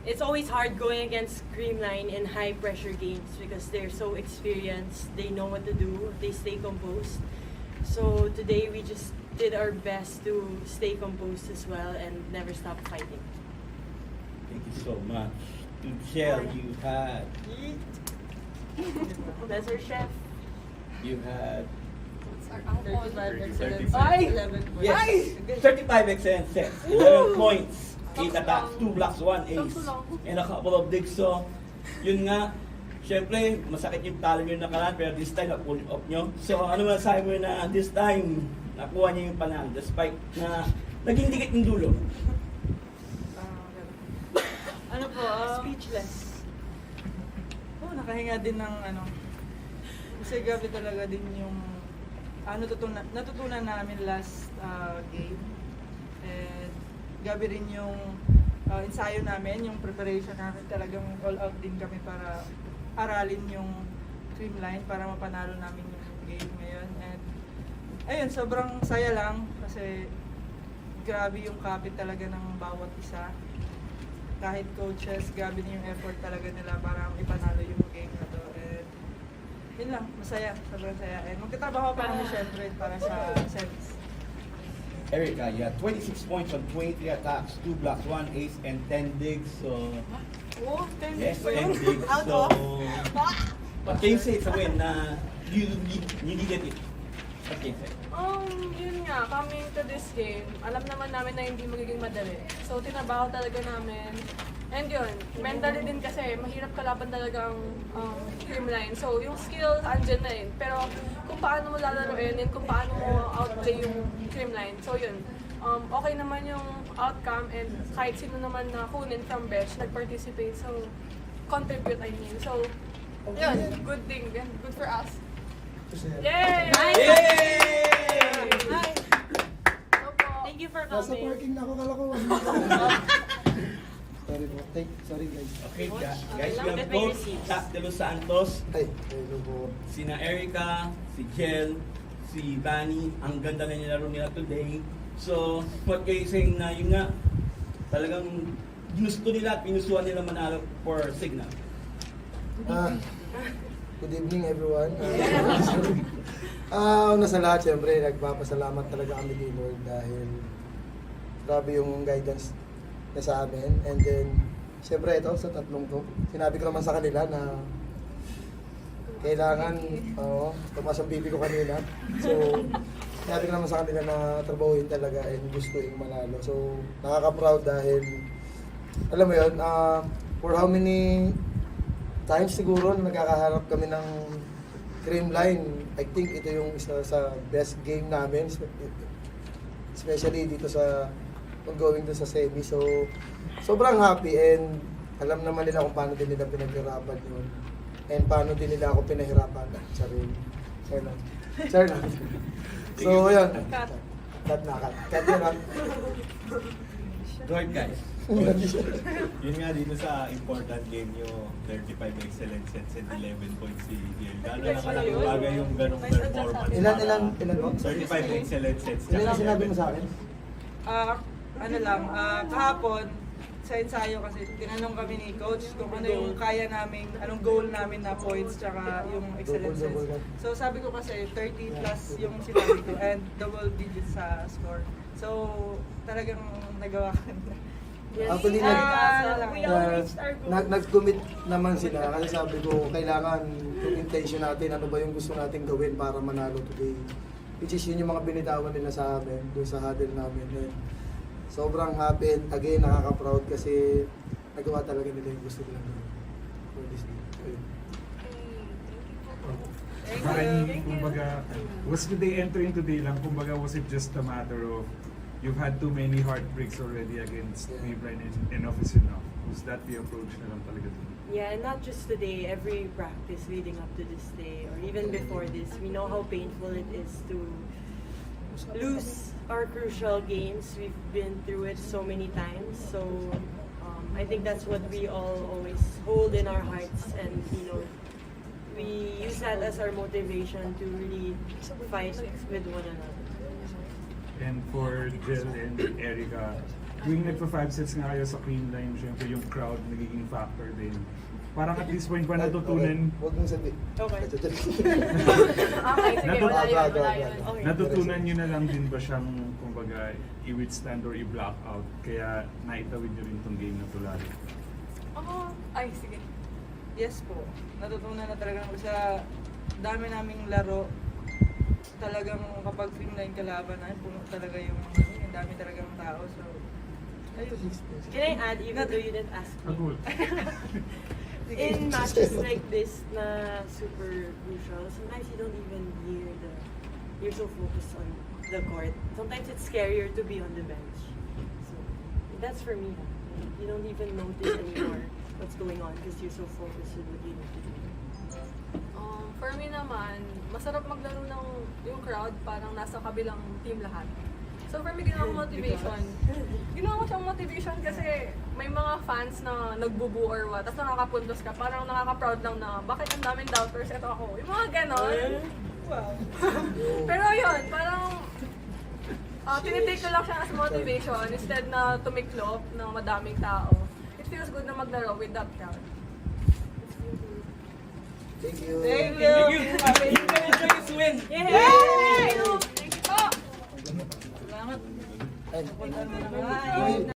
it's always hard going against Creamline in high pressure games because they're so experienced, they know what to do, they stay composed. So today we just did our best to stay composed as well and never stop fighting. Thank you so much. To Shell, you had That's our chef. 35 excellence. 11 points. yes, 35 excellent sets, 11 points, 8 attacks, 2 blocks, 1 ace, and a couple of digs. So, yun nga, syempre, masakit yung talo nyo nakaraan, pero this time, na-pull off nyo. So, ano masasabi mo na this time, nakuha nyo yung panalo, despite na naging dikit yung dulo? Ano po? Speechless. Nakahinga din ng ano. Kasi grabe talaga din yung natutunan namin last game. And grabe rin yung ensayo namin, yung preparation namin. Talagang all out din kami para aralin yung Creamline para mapanalo namin yung game ngayon. And ayun, sobrang saya lang kasi grabe yung kapit talaga ng bawat isa. Kahit coaches, grabe din yung effort talaga nila para ipanalo yung game na to. And yun lang, masaya, sobrang saya. And magtatrabaho pa kami syempre para sa semis. Erica, you had 26 points on 23 attacks, 2 blocks, 1 ace, and 10 digs. So, Oh, 10 yes, ba yun? 10 digs. Out So, of? what can you say sa win na you needed it? What can you say? Yun nga, coming to this game, alam naman namin na hindi magiging madali. So, tinabaho talaga namin. And yun, mentally din kasi, mahirap kalaban talaga ang Creamline. So, yung skill, andyan na rin. Pero, kung paano mo lalaroin and kung paano mo outplay yung Creamline. So, yun. Okay naman yung outcome and kahit sino naman na kunin from bench, nag-participate. So, contribute, I mean. So, yun, good thing. Good for us. Yay! Yay! Thank you for Nasa coming. parking na ako, kala ko. Sorry po. Sorry guys. Okay, guys, we Let have me both receive. Tac de Los Santos, Ay, hello po. sina Erica, si Jel, si Bani. Ang ganda na nilaro nila today. So, what kayo saying na yun nga, talagang gusto nila at pinusuan nila manalo for Signal. Good evening everyone. Una sa lahat, syempre, nagpapasalamat talaga kami kay Lord dahil grabe yung guidance niya sa amin. And then, syempre ito, sa tatlong to, sinabi ko naman sa kanila na kailangan, tumas ang bibi ko kanina. So, sinabi ko naman sa kanila na trabahuin talaga and gusto yung manalo. So, nakaka-proud dahil, alam mo yun, for how many times siguro na nagkakaharap kami ng Creamline, I think ito yung isa sa best game namin, especially dito sa ongoing doon sa semi. So, sobrang happy and alam naman nila kung paano din nila pinaghirapan yun and paano din nila ako pinahirapan. Sarili. Sir lang. Sir lang. So, yun. Cut. Cut na, cut. Cut yun, ha? Go ahead, guys. Yun nga dito sa important game nyo, 35 excellent sets and 11 points si Jel. Gano'n nakalaking bagay yung ganong performance? Ilan po? 35 excellent sets. Ilan ang sinabi mo sa akin? Kahapon, sa ensayo kasi tinanong kami ni coach kung ano yung kaya namin, anong goal namin na points tsaka yung excellences. So sabi ko kasi 30 plus yung sinabi ko and double digits sa score. So talagang nagawa ko na. Actually, we all reached our goal. nag-commit naman sila kasi sabi ko, kailangan yung intention natin, ano ba yung gusto natin gawin para manalo today. Which is yun yung mga binitawan nila sa amin, doon sa huddle namin. And sobrang happy and again, nakaka-proud kasi nagawa talaga nila yung gusto nila gawin for this game. Ayun. Kumbaga, was they entering today lang, kumbaga, was it just a matter of you've had too many heartbreaks already against Creamline and enough is enough? Was that the approach na lang talaga today? Yeah, and not just today, every practice leading up to this day, or even before this, we know how painful it is to lose our crucial games. We've been through it so many times, so I think that's what we all always hold in our hearts, and we use that as our motivation to really fight with one another. And for Jill and Erica, tuwing nagpa-5 sets nga kayo sa Creamline, syempre yung crowd nagiging factor din. Parang at this point pa natutunan, Huwag mong sabi. Okay. Okay, sige, wala yun, wala yun. Okay. natutunan nyo na lang din ba siyang, kumbaga, i-withstand or i-block out, kaya naitawid nyo rin tong game na to lalo? Ay, sige. Yes po. Natutunan na talaga sa dami naming laro. Talagang kapag Creamline kalaban na, puno talaga yung dami talagang tao. So, ayun. Can I add, even though you didn't ask me? Cool. In matches like this na super crucial, sometimes you don't even hear you're so focused on the court. Sometimes it's scarier to be on the bench. So that's for me. You don't even notice anymore what's going on because you're so focused on what you need to do. For me naman, masarap maglaro ng yung crowd, parang nasa kabilang team lahat. So for me, ginawa ko motivation. Ginawa ko siyang motivation kasi may mga fans na nagbubu or what, tapos nakakapuntos ka, parang nakaka-proud lang na bakit ang daming doubters, eto ako. Yung mga ganon. Wow. Pero yun, parang tinitake ko lang siya as motivation instead na tumiklop ng madaming tao. It feels good na maglaro with that crowd. Thank you. Thank you.